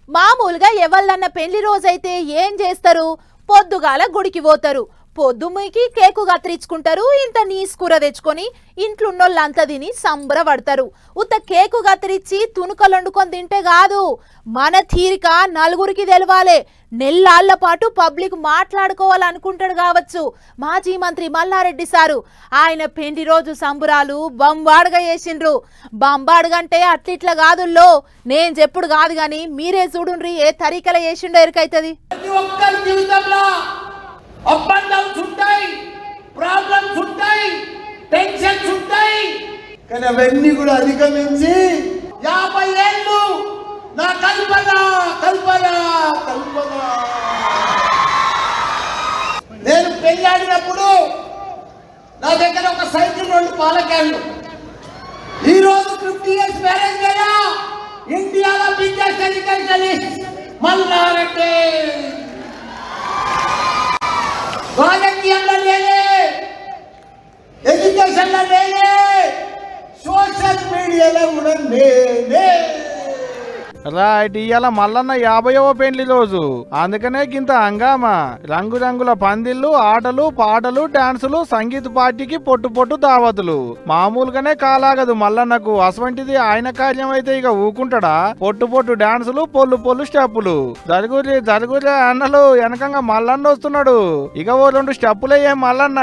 మామూలుగా ఎవళ్ళన్న పెళ్లి రోజైతే ఏం చేస్తారు? పొద్దుగాల గుడికి పోతారు, పొద్దుముకి కేకు కత్తిరించుకుంటారు, ఇంత నీసుకూర తెచ్చుకొని ఇంట్లున్నోళ్ళంతా తిని సంబరపడతారు. ఉత్త కేకు కత్తిరించి తునుకలు వండుకొని తింటే కాదు, మన తీరిక నలుగురికి తెలవాలే. నెల్లాళ్ల పాటు పబ్లిక్ మాట్లాడుకోవాలనుకుంటాడు కావచ్చు మాజీ మంత్రి మల్లారెడ్డి సారు. ఆయన పెండి రోజు సంబురాలు బంబాడుగా చేసిండ్రు. బంబాడుగంటే అట్లిట్లా కాదుల్లో, నేను చెప్పుడు కాదు గాని మీరే చూడుండ్రి ఏ తరీకల చేసిండో ఎరికైతది. అప్ అండ్ డౌన్స్ ఉంటాయి, ప్రాబ్లమ్స్ ఉంటాయి, టెన్షన్స్ ఉంటాయి, కానీ అవన్నీ కూడా అధిగమించి 50 ఏళ్ళు నా కల్పన కల్పన కల్పన. నేను పెళ్ళాడినప్పుడు నా దగ్గర ఒక సైకిల్, 2 పాల క్యాన్లు. ఈ రోజు 50 ఇయర్స్ మ్యారేజ్ కదా, ఇండియాలో బిగ్గెస్ట్ ఎడ్యుకేషనిస్ట్ మల్లారెడ్డి. రాజకీయంలో లేలే, ఎడ్యుకేషన్లో లేలే, సోషల్ మీడియాలో కూడా లేలే. రైట్, ఇవాళ మల్లన్న 50వ పెండ్లి రోజు, అందుకనే గింత హంగామా. రంగురంగుల పందిళ్ళు, ఆటలు పాటలు డాన్సులు, సంగీత పార్టీకి పొట్టు పొట్టు దావతులు. మామూలుగానే కాలాగదు మల్లన్నకు. అసవంటిది ఆయన కార్యం అయితే ఇక ఊకుంటాడా? పొట్టు పొట్టు డాన్సులు, పొల్లు పొల్లు స్టెప్పులు. జరుగురే జరుగురే అన్నలు వెనకంగా మల్లన్న వస్తున్నాడు. ఇక ఓ 2 స్టెప్పులే ఏం మల్లన్న.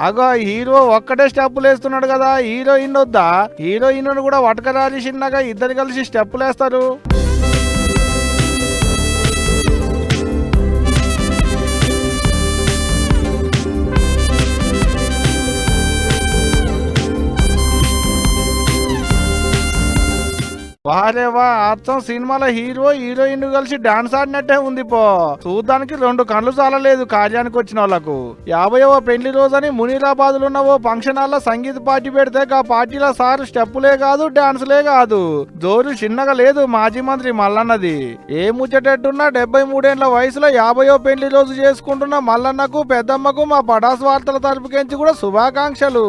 అగో హీరో ఒక్కటే స్టెప్పులు వేస్తున్నాడు కదా, హీరోయిన్ వద్దా? హీరోయిన్ కూడా వటకరాలి చిన్నగా ఇద్దరు కలిసి స్టెప్పులు వేస్తారు. వారేవా, అచ్చం సినిమాలో హీరో హీరోయిన్ కలిసి డాన్స్ ఆడినట్టే ఉంది పో. చూడ్డానికి 2 కళ్ళు చాలలేదు కార్యానికి వచ్చిన వాళ్ళకు. 50వ పెళ్లి రోజని మునీరాబాద్ లో ఉన్న ఓ ఫంక్షన్ హాల్లో సంగీత పార్టీ పెడితే ఆ పార్టీలో సార్ స్టెప్పులే కాదు డాన్సులే కాదు, జోరు చిన్నగా లేదు మాజీ మంత్రి మల్లన్నది. ఏ ముచ్చటెట్టున్నా 73 ఏళ్ల వయసులో 50వ పెళ్లి రోజు చేసుకుంటున్న మల్లన్నకు పెద్దమ్మకు మా పడాస్ వార్తల తరపుకెంచి కూడా శుభాకాంక్షలు.